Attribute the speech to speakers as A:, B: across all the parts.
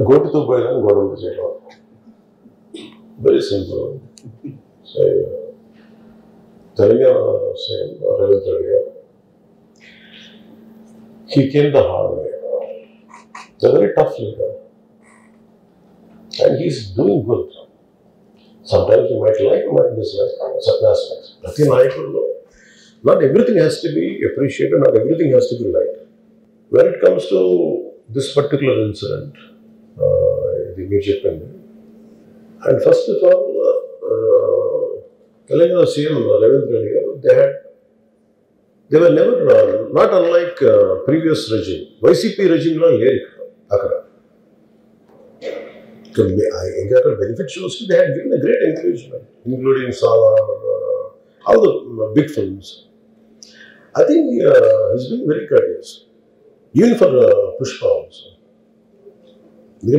A: గోటితో పోయినా గొడవలు చేయడం. Very simple. Telangana CM Revanth Reddy గారు, he came the hard way. It's a very tough leader. And he's doing good. Sometimes you might like, you might dislike certain aspects. Not everything has to be appreciated, not everything has to be liked. When it comes to this particular incident, the immediate and first of all, Telangana CM Ravindra Reddy garu, they were never, not unlike previous regime. YCP regime lo leru akkada. Benefit shows they had given a great encouragement, including Sala, all the big films. I think he's been very courteous, even for Pushpa also. They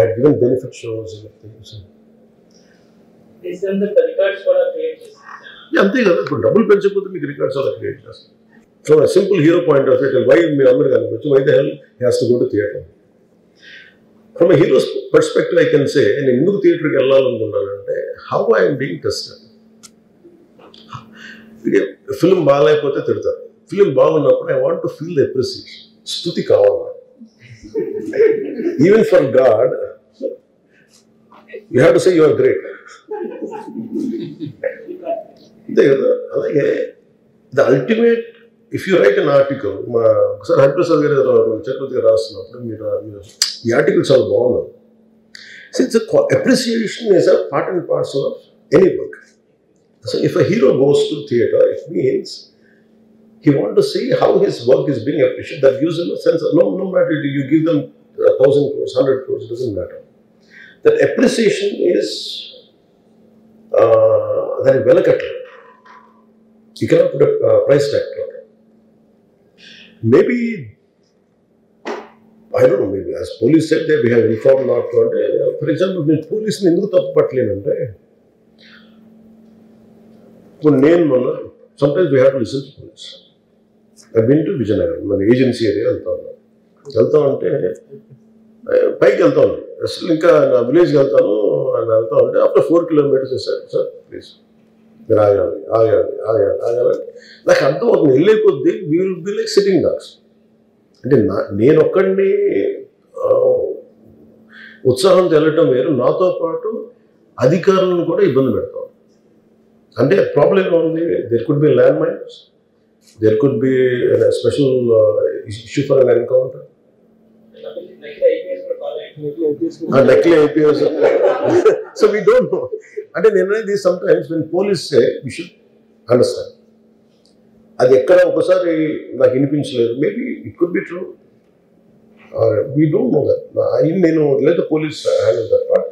A: had given benefit shows and things.
B: Is them the records for a create?
A: Yeah, I'm thinking double penchapothe meeku records are create. From a simple hero point of view, why the hell he has to go to theatre? From a hero's perspective, I can say, in Hindu theatre, how I am being tested. Film film I want to feel the appreciation. Stuti kavala. Even for God, you have to say you are great. The ultimate, if you write an article, the articles are born. Since appreciation is a part and parcel of any work. So if a hero goes to theatre, it means he wants to see how his work is being appreciated. That gives him a sense of, no matter you give them 1,000 crores, 100 crores, it doesn't matter. That appreciation is very well cut. You cannot put a price tag to it. Maybe, I don't know, maybe as police said that we have informed not to. For example, when police sometimes we have to listen to police. I've been to Vijayanagaram, my agency area. Village after 4 kilometers, I said, sir, please. Like we will be like sitting ducks. నేను ఒక్కడిని ఉత్సాహం తెలటం వేరు, నాతో పాటు అధికారులను కూడా ఇబ్బంది పెడతాం. అంటే ప్రాబ్లం ఉంది. There could be land mines, there could be special issue for an encounter. Luckily IPS. So we don't know. And then sometimes when police say, we should understand. Maybe it could be true. We don't know that. Let the police handle that part.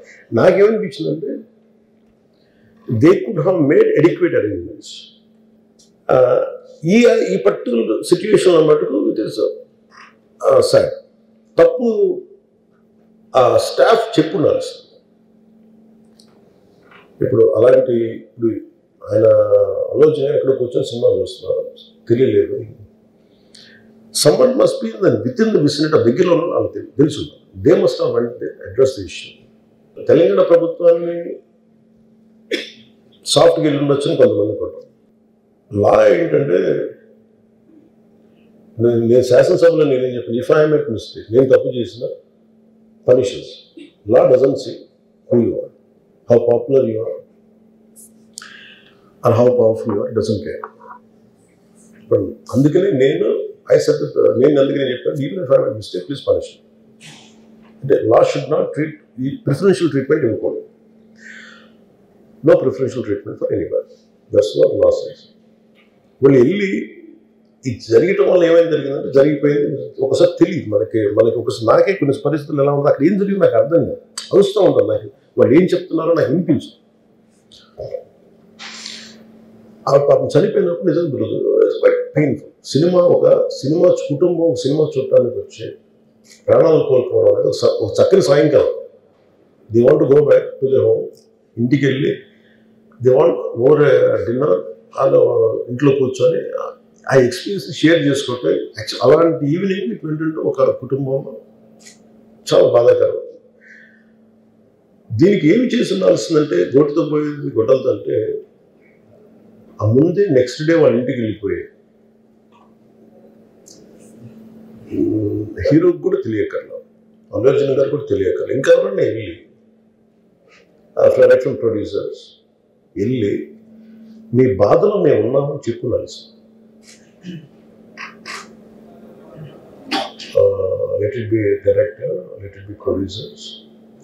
A: They could have made adequate arrangements. This particular situation it is sad. Tappu staff చెప్పున్నారు. ఇప్పుడు అలాంటి ఆయన ఆలోచన ఎక్కడ కూర్చొని cinema చూస్తున్నారు తెలియలేదు. Someone must be within the vicinity of దగ్గరలో వాళ్ళకి తెలుసు. They must have addressed the issue. Telangana ప్రభుత్వాన్ని సాఫ్ట్గా వెళ్ళి ఉండొచ్చని కొంతమంది పడ్డారు. లా ఏంటంటే, నేను శాసనసభలో నేనేం చెప్పాను, ఇఫ్ ఐ మేక్ మిస్టేక్, నేను తప్పు చేసిన punishes. Law doesn't say who you are, how popular you are, or how powerful you are. It doesn't care. But అందుకనే I said that అందుకనే చెప్పాను, even if I make mistake, please punish me. The law should not treat preferential treatment ఇవ్వకూడదు. No preferential treatment for anybody. That's what law says. వాళ్ళు వెళ్ళి ఇది జరగటం వల్ల ఏమైంది జరిగిందంటే, జరిగిపోయింది ఒకసారి తెలియదు మనకి ఒకసారి. నాకే కొన్ని పరిస్థితులు ఎలా ఉంటుంది, అక్కడ ఏం జరిగింది నాకు అర్థం కాదు, అరుస్తూ ఉంటాను. నాకు వాళ్ళు ఏం చెప్తున్నారో నాకు వినిపించదు. ఆ పాపం చనిపోయినప్పుడు నిజంగా పెయిన్ఫుల్. ఒక కుటుంబం సినిమా చూడటానికి వచ్చి ప్రాణాలు కోల్పోవడం అనేది ఒక చక్కని సాయంకాలం. They want to go back to the home. ఇంటికి వెళ్ళి దే వాంట్ ఓవర్ డిన్నర్, వాళ్ళు ఇంట్లో కూర్చొని ఆ ఎక్స్పీరియన్స్ షేర్ చేసుకుంటే, అలాంటి ఈవినింగ్ ఇటువంటి ఒక కుటుంబంలో చాలా బాధాకరం. దీనికి ఏమి చేసి ఉండాల్సిందంటే గోటితో పోయేది గొడ్డలతో అంటే ఆ ముందే నెక్స్ట్ డే వాళ్ళ ఇంటికి వెళ్ళిపోయే హీరోకి కూడా తెలియకర్లా, అల్లు అర్జున్ గారు కూడా తెలియకర్లా, ఇంకా ఎవరన్నా వెళ్ళి డైరెక్షన్ ప్రొడ్యూసర్స్ వెళ్ళి మీ బాధలో మేము ఉన్నామని చెప్పుకోవాలి. Let it be a director, let it be producers,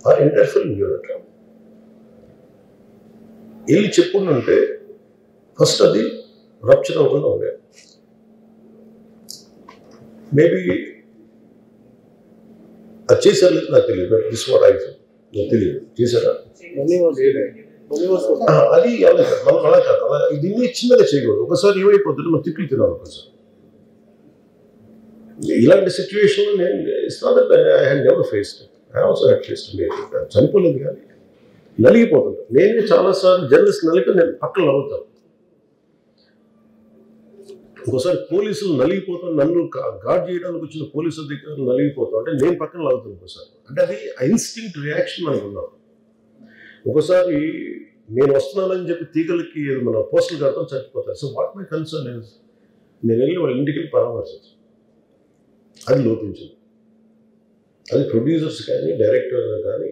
A: or entire film unit. వెళ్ళి చెప్పుకుంటే ఫస్ట్ అది రప్చర్ అవ్వకుండా ఉండేది. మేబీ అది చేశారు నాకు తెలియదు, దిస్ వాట్ ఐ నాకు తెలియదు. చేశారా? అది అలా కాదు, అలా దీన్ని చిన్నగా చేయకూడదు. ఒకసారి ఏమైపోతుంది, మనం తిట్లు తినాలి. ఒకసారి ఇలాంటి సిచ్యువేషన్లో నేను it's not that I had never faced, I also had faced. నేను చనిపోలేదు కానీ నలిగిపోతుంటాను. నేనే చాలాసార్లు జర్నలిస్ట్ నలిగితే నేను పక్కన నవ్వుతాను. ఇంకోసారి పోలీసులు నలిగిపోతాను, నన్ను గార్డ్ చేయడానికి వచ్చిన పోలీసు అధికారులు నలిగిపోతాం అంటే నేను పక్కన లాగుతాను ఒకసారి. అంటే అది ఇన్స్టింక్ట్ రియాక్షన్ అనుకున్నాను. ఒకసారి నేను వస్తున్నానని చెప్పి తీగలకి మన పోస్టులు కడతాం, చచ్చిపోతారు. So what my concern is నేను వెళ్ళి వాళ్ళ ఇంటికి వెళ్ళి పరామర్శించాను. అది లోపించింది. అది ప్రొడ్యూసర్స్ కానీ డైరెక్టర్ కానీ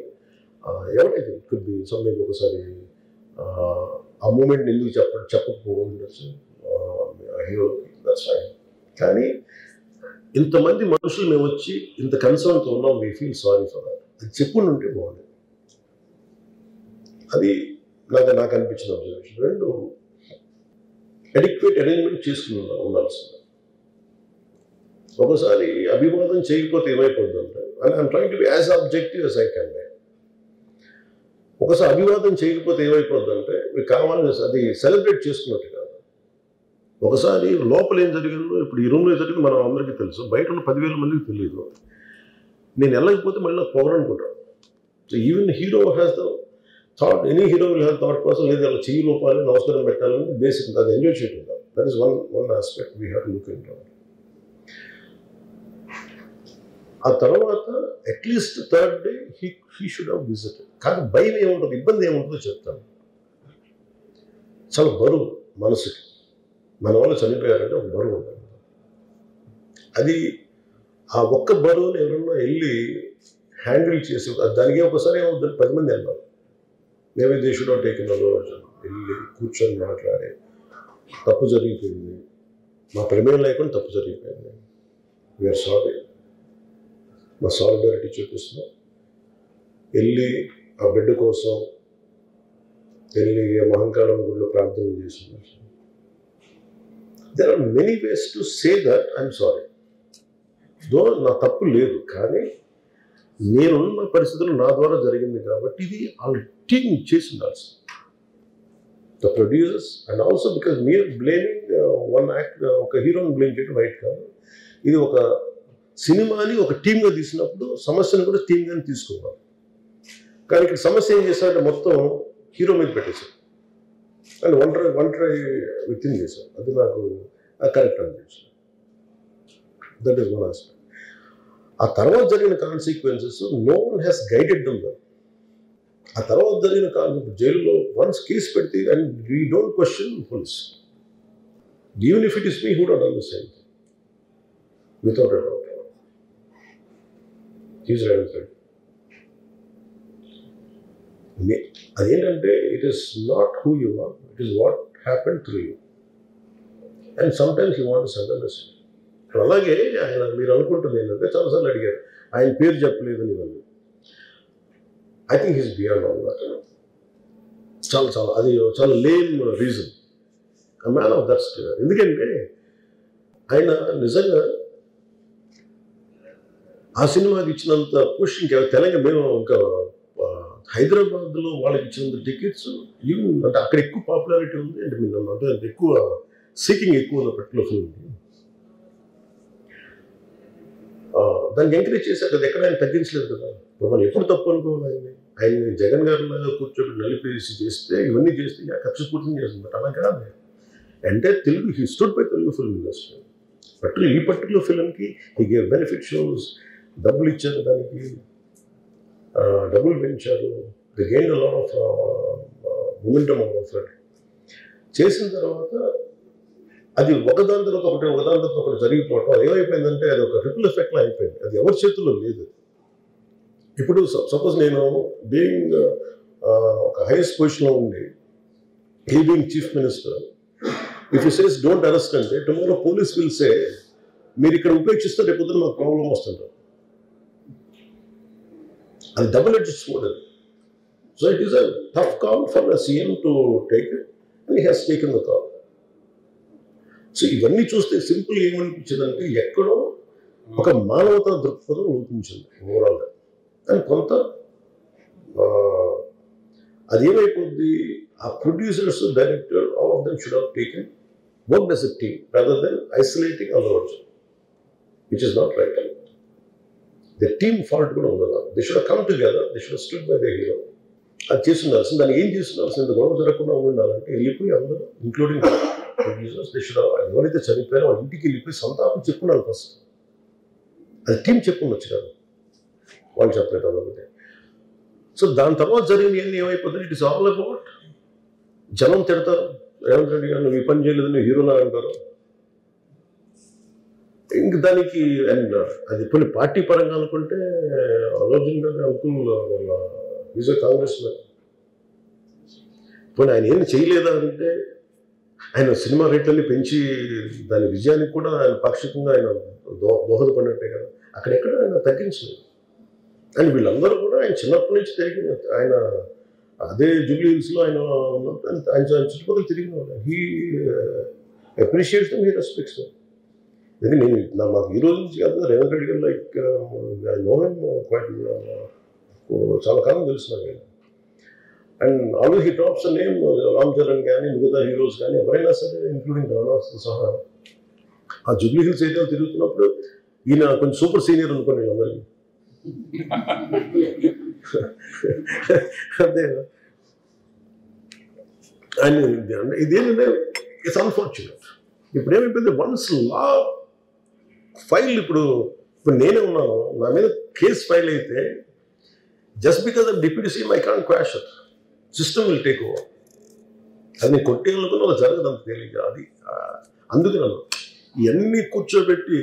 A: ఎవరైతే కుడ్ బి సమ్థింగ్ ఒకసారి ఆ మూమెంట్ ఎందుకు చెప్పకపోవచ్చు హీరో, దట్స్ ఫైన్. కానీ ఇంతమంది మనుషులు మేము వచ్చి ఇంత కన్సర్న్తో ఉన్నాం, we feel sorry for that. అది చెప్పుంటే బాగుండేది. అది నాకు అనిపించిన అబ్జర్వేషన్. రెండు, అడిక్వేట్ అరేంజ్మెంట్ చేసుకుని ఉండాల్సింది. ఒకసారి అభివాదం చేయకపోతే ఏమైపోద్ది అంటే, and I'm trying to be as objective as I can be. ఒకసారి అభివాదం చేయకపోతే ఏమైపోద్ది అంటే మీకు కావాలని అది సెలబ్రేట్ చేసుకున్నట్టు కాదు. ఒకసారి లోపల ఏం జరిగిందో, ఇప్పుడు ఈ రూమ్లో జరిగింది మనం అందరికీ తెలుసు, బయట ఉన్న 10,000 మందికి తెలియదు. నేను వెళ్ళకపోతే మళ్ళీ నాకు పొగరనుకుంటాను. So even hero has the thought, any hero will have thought process. లేదు అలా చెయ్యి లోపాలి, నమస్కారం పెట్టాలని బేసిక్ అది ఎంజాయ్ చేయడం కాదు. That is one aspect we have to look in. ఆ తర్వాత at least third day he should have visited. కానీ భయం ఏముంటుంది, ఇబ్బంది ఏముంటుందో చెప్తాను. చాలా బరువు మనసుకి, మన వాళ్ళు చనిపోయారంటే ఒక బరువు ఉంటుంది. అది ఆ ఒక్క బరువుని ఎవరన్నా వెళ్ళి హ్యాండిల్ చేసి దానికి ఒకసారి ఏమవుతుంది, 10 మంది వెళ్ళాలి. మేమే they should have taken Allu Arjun. వెళ్ళి కూర్చొని మాట్లాడే తప్పు జరిగిపోయింది, మా ప్రమేయం లేకుండా తప్పు జరిగిపోయింది, వీఆర్ సారీ, మా సాలిడారిటీ చూపిస్తున్నాం. వెళ్ళి ఆ బిడ్డ కోసం వెళ్ళి మహంకాళం గుడిలో ప్రార్థన చేస్తున్నారు. There are many ways to say that I'm sorry. Though నా తప్పు లేదు, కానీ నేనున్న పరిస్థితులు నా ద్వారా జరిగింది కాబట్టి ఇది వాళ్ళ టీం చేసి ఉండాల్సి. The producers and also because మీరు బ్లేమింగ్ వన్ యాక్ట్, ఒక హీరోని బ్లేమ్ చేయడం రైట్ కాదు. ఇది ఒక సినిమాని ఒక టీమ్గా తీసినప్పుడు సమస్యను కూడా టీమ్గానే తీసుకోవాలి. కానీ ఇక్కడ సమస్య ఏం చేశారంటే మొత్తం హీరో మీద పెట్టేశారు అండ్ ఒంటరి వ్యక్తిని చేశారు. అది నాకు కరెక్ట్ అనిపించింది. That is one aspect. ఆ తర్వాత జరిగిన consequences no one has guided them. ఆ తర్వాత జరిగిన జైలులో వన్స్ కేసు పెడితే and we don't question police, even if it is me who don't understand without a doubt. అదేంటంటే it is not who you are, it is what happen through you. And sometimes you want to send a message. అలాగే ఆయన మీరు అనుకుంటుంది ఏంటంటే చాలాసార్లు అడిగారు ఆయన పేరు చెప్పలేదు ఇవన్నీ. I think he's beyond all that. చాలా అది చాలా lame reason. A man of that state. ఎందుకంటే ఆయన నిజంగా ఆ సినిమాకి ఇచ్చినంత పుష్ ఇంకా తెలంగాణ మేము ఇంకా హైదరాబాద్లో వాళ్ళకి ఇచ్చినంత టికెట్స్ ఈవెన్ అంటే అక్కడ ఎక్కువ పాపులారిటీ ఉంది. అంటే మీరు అంటే ఎక్కువ సీకింగ్ ఎక్కువ ఉన్న పర్టికులర్ ఫిల్మ్ దాన్ని ఎంకరేజ్ చేశారు కదా, ఎక్కడ ఆయన తగ్గించలేదు కదా. మనం ఎప్పుడు తప్పు అనుకోవాలి ఆయన్ని జగన్ గారిలాగా కూర్చోబెట్టి నలిపేసి చేస్తే ఇవన్నీ చేస్తే కక్షపూర్తిని చేస్తుంది. అలా కాదు. అంటే Telugu he stood by Telugu film industry. ఈ పర్టికులర్ ఫిల్మ్కి హీ గేవ్ బెనిఫిట్ షోస్, డబ్బులు ఇచ్చారు దానికి, డబ్బులు పెంచారు, the gain lot of momentum of it. చేసిన తర్వాత అది ఒకదాని తర్వాత ఒకటి జరిగిపోవటం, అది ఏమైపోయిందంటే అది ఒక రిపుల్ ఎఫెక్ట్లో అయిపోయింది. అది ఎవరి చేతుల్లో లేదు. ఇప్పుడు సపోజ్ నేను బీయింగ్ ఒక హైయెస్ట్ పొజిషన్లో ఉండి, he being chief minister, if he says don't arrest అంటే tomorrow police will say మీరు ఇక్కడ ఉపేక్షిస్తే రేపు పొద్దున మాకు ప్రాబ్లం వస్తుంటారు. అది double edged sword. So it is a tough call for the CM to take it and he has taken the call. So ఇవన్నీ చూస్తే సింపుల్ ఏమనిపించిందంటే ఎక్కడో ఒక మానవతా దృక్పథం లోపించింది ఓవరాల్గా. అండ్ కొంత అదేమైపోద్ది, ఆ producers, director, all of them should have taken work as a team rather than isolating Allu Arjun, which is not right. The team fault కూడా ఉండదు. They should come together, they should stood by the hero. అది చేస్తుండాల్సింది. దాన్ని ఏం చేస్తుండాల్సింది, గొడవ జరగకుండా ఉండాలంటే వెళ్ళిపోయి అందరూ ఇంక్లూడింగ్ ప్రొడ్యూసర్స్, దే షుడ్ ఎవరైతే చనిపోయారో వాళ్ళ ఇంటికి వెళ్ళిపోయి సంతాపం చెప్పుండాలి ఫస్ట్. అది టీం చెప్పుండొచ్చు కదా, వాళ్ళు చెప్పలేదు అదొకటి. సో దాని తర్వాత జరిగినవన్నీ ఏమైపోతుంది, ఇట్ ఇస్ ఆల్ అబౌట్ జనం తిడతారు, రేవంత్ రెడ్డి గారు నువ్వు ఈ పని చేయలేదు, నువ్వు హీరోలా అంటారు. ఇంక దానికి అండ్ అది కొన్ని పార్టీ పరంగా అనుకుంటే అర్జున్ గారి uncle is a Congress man. పోనీ ఆయన ఏమి చేయలేదా అంటే ఆయన సినిమా రేట్లన్నీ పెంచి దాని విజయానికి కూడా ఆయన పాక్షికంగా ఆయన దోహదపడినట్టే కదా, అక్కడెక్కడ ఆయన తగ్గించలేదు. అండ్ వీళ్ళందరూ కూడా ఆయన చిన్నప్పటి నుంచి తిరిగి ఆయన అదే జూబ్లీ హిల్స్లో ఆయన ఉన్నప్పుడు ఆయన చుట్టుపక్కల తిరిగిన వాళ్ళు. He appreciates them, he respects them. ఎందుకంటే నేను మాకు ఈ రోజు నుంచి కాదు, Revanth Reddy garu like I know him quite, చాలా కాలం తెలుసు నాకు. And always he drops name Ram Charan కానీ మిగతా హీరోస్ కానీ ఎవరైనా సరే ఇంక్లూడింగ్ రాణాతో సహా ఆ జూబ్లీ హిల్స్ ఏరియాలో తిరుగుతున్నప్పుడు ఈయన కొంచెం సూపర్ సీనియర్ అనుకోండి వీళ్ళందరికీ. అదే అండ్ ఇదేంటంటే ఇట్స్ అన్ఫార్చునేట్. ఇప్పుడు ఏమైపోయింది, వన్స్ లా ఫైల్ ఇప్పుడు నేనే ఉన్నాను, నా మీద కేసు ఫైల్ అయితే just because of deputy CM I can't quash it, system will take over. అది నేను కొట్టేయాలనుకున్నా అది జరగదు అంత తేలిక. అది అందుకని ఇవన్నీ కూర్చోబెట్టి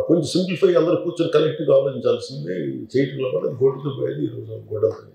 A: కొంచెం సింప్లిఫై అందరూ కూర్చొని కలెక్టివ్గా ఆలోచించాల్సిందే. చేయటంలో కూడా గొడ్డుతో పోయేది ఈరోజు గొడ్డలతో.